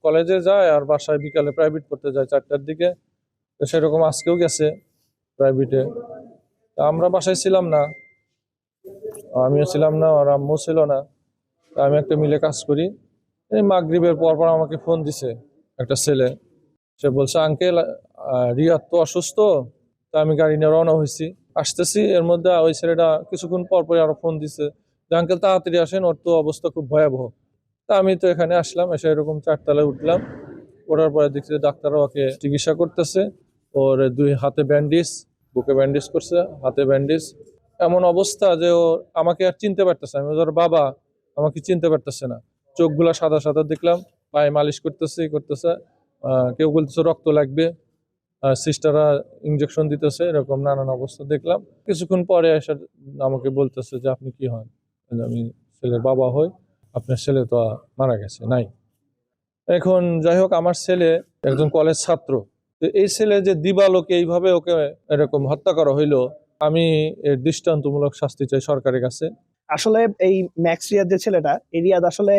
কলেজে যায় আর বাসায় বিকালে প্রাইভেট পড়তে যায় 4টার দিকে। তো সেরকম আজকেও গেছে প্রাইভেটে। আমরা বাসায় ছিলাম না, আমিও ছিলাম না, আর আম্মু ছিল না। আমি একটা মিলে কাজ করি। এই মাগরিবের পর পর আমাকে ফোন দিছে একটা ছেলে। সে বলছে, আঙ্কেল রিয়াদ তো অসুস্থ। তা আমি গাড়ি নিয়ে রওনা হয়েছি, আসতেছি। এর মধ্যে ওই ছেলেটা কিছুক্ষণ পর পরে আরো ফোন দিছে যে, আঙ্কেল তাড়াতাড়ি আসেন, ওর তো অবস্থা খুব ভয়াবহ। তা আমি তো এখানে আসলাম, এসে এরকম 4তলায় উঠলাম। ওঠার পরে দেখছি ডাক্তাররা ওকে চিকিৎসা করতেছে। ওর 2 হাতে ব্যান্ডেজ, বুকে ব্যান্ডেজ করছে, হাতে ব্যান্ডেজ। এমন অবস্থা যে ও আমাকে আর চিনতে পারতেছে না। আমি ওর বাবা, আমাকে চিনতে পারতেছে না। চোখগুলা সাদা সাদা দেখলাম, পায়ে মালিশ করতেছে। কেউ বলতেছে রক্ত লাগবে, সিস্টাররা ইনজেকশন দিতেছে, এরকম নানান অবস্থা দেখলাম। কিছুক্ষণ পরে এসে আমাকে বলতেছে যে, আপনি কি হন? আমি ছেলের বাবা হই। আপনার ছেলে তো মারা গেছে, নাই। এখন যাই হোক, আমার ছেলে একজন কলেজ ছাত্র। তো এই ছেলে যে দিবালোকে এইভাবে ওকে এরকম হত্যা করা হইলো, আমি এর দৃষ্টান্তমূলক শাস্তি চাই সরকারের কাছে। আসলে এই ম্যাক্স রিয়াদ যে ছেলেটা, এই রিয়াদ আসলে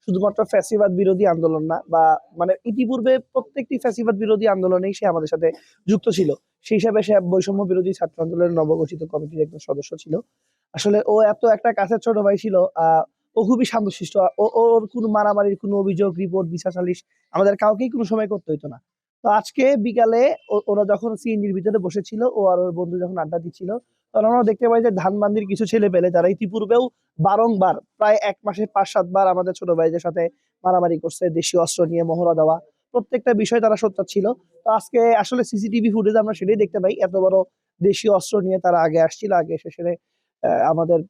শুধুমাত্র ফ্যাসিবাদ বিরোধী আন্দোলন না, বা মানে ইতিপূর্বে প্রত্যেকটি ফ্যাসিবাদ বিরোধী আন্দোলনেই সে আমাদের সাথে যুক্ত ছিল। সেই হিসাবে সে বৈষম্য বিরোধী ছাত্র আন্দোলনের নবগঠিত কমিটির একজন সদস্য ছিল। আসলে ও এত একটা কাছের ছোট ভাই ছিল। ও খুবই শান্তশিষ্ট। ওর কোনো মারামারির কোনো অভিযোগ, রিপোর্ট, বিচার সালিশ আমাদের কাউকেই কোনো সময় করতে হইতো না। তো আজকে বিকালে ওরা যখন সিএনজির ভিতরে বসেছিল, ও আর ওর বন্ধু যখন আড্ডা দিচ্ছিল, তখন আমরা দেখতে পাই যে ধানবান্দির কিছু ছেলে পেলে যারা ইতিপূর্বেও বারংবার প্রায় 1 মাসে 5-7 বার আমাদের ছোট ভাইদের সাথে মারামারি করছে, দেশীয় অস্ত্র নিয়ে মহড়া দেওয়া, প্রত্যেকটা বিষয় তারা সোচ্চার ছিল। তো আজকে আসলে সিসিটিভি ফুটেজ আমরা সেটাই দেখতে পাই, এত বড় দেশীয় অস্ত্র নিয়ে তারা আগে আসছিল, আগে এসে সেরে আমাদের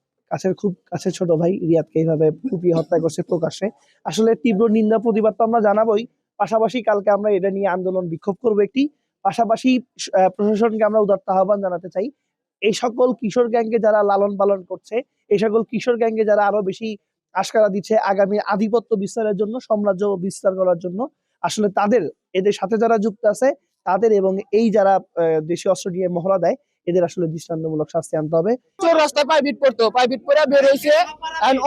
খুব কাছের ছোট ভাই রিয়াদকে এইভাবে কুপিয়ে হত্যা করছে প্রকাশ্যে। আসলে তীব্র নিন্দা প্রতিবাদ তো আমরা জানাবোই, পাশাপাশি কালকে আমরা এটা নিয়ে আন্দোলন বিক্ষোভ করবো একটি। পাশাপাশি প্রশাসনকে আমরা উদাত্ত আহ্বান জানাতে চাই, এই সকল কিশোর গ্যাংকে যারা লালন পালন করছে, এই সকল কিশোর গ্যাংকে যারা আরো বেশি আশকারা দিচ্ছে আগামী আধিপত্য বিস্তারের জন্য, সাম্রাজ্য বিস্তার করার জন্য, আসলে তাদের, এদের সাথে যারা যুক্ত আছে তাদের, এবং এই যারা দেশীয় অস্ত্র নিয়ে মহড়া দেয়, এদের আসলে দৃষ্টান্তমূলক শাস্তি আনতে হবে। রাস্তায় প্রাইভেট পড়তো, প্রাইভেট পড়ে বের হয়েছে।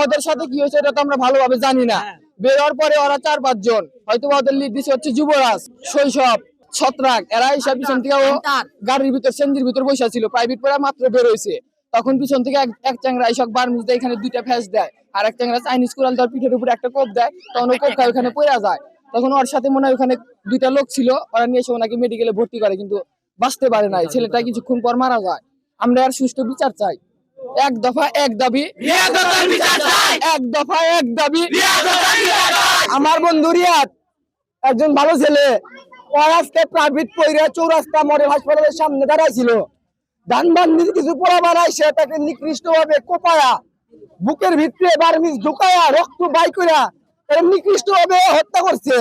ওদের সাথে কি হয়েছে এটা তো আমরা ভালোভাবে জানি না। বের হওয়ার পরে ওরা 4-5 জন, হয়তো ওদের লিড দিচ্ছে হচ্ছে যুবরাজ, শৈশব, ছত্রাক, এরা হিসাব পিছন থেকে ও গাড়ির ভিতর সেন্দির ভিতর বসে ছিল। প্রাইভেট পড়ে মাত্র বের হয়েছে, তখন পিছন থেকে এক চ্যাংরা এসব বার্মিজ দেয়, এখানে 2টা ফ্যাস দেয়, আর এক চ্যাংরা চাইনিজ কোরাল তার পিঠের উপরে একটা কোপ দেয়, তখন ও কোপ খায় ওখানে পড়ে যায়। তখন ওর সাথে মনে হয় ওখানে 2টা লোক ছিল, ওরা নিয়ে এসে ওনাকে মেডিকেলে ভর্তি করে, কিন্তু বাঁচতে পারে নাই। ছেলেটা কিছুক্ষণ পর মারা যায়। আমরা আর সুষ্ঠু বিচার চাই। এক দফা এক দাবি, এক দফা এক দাবি। আমার বন্ধু রিয়াদ একজন ভালো ছেলে, ও আজকে প্রাইভেট পড়ে চৌরাস্তা মডেল হাসপাতালের সামনে দাঁড়াইছিল। ধানবান্দির কিছু পোড়া বানাইছে, তাকে নিকৃষ্ট ভাবে কোপায়া, বুকের ভিতরে বার্মিজ ঢুকায়া, রক্ত বাই কইরা এর নিকৃষ্ট ভাবে হত্যা করছে।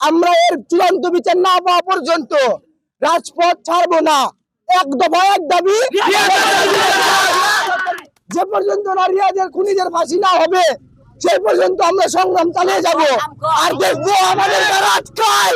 আমরা এর চূড়ান্ত বিচার না পাওয়া পর্যন্ত রাজপথ ছাড়বো না। এক দফা এক দাবি, যে পর্যন্ত না রিয়াদের খুনিদের ফাঁসি না হবে সেই পর্যন্ত আমরা সংগ্রাম চালিয়ে যাব। আর দেখবো আমাদের কারা আটকায়।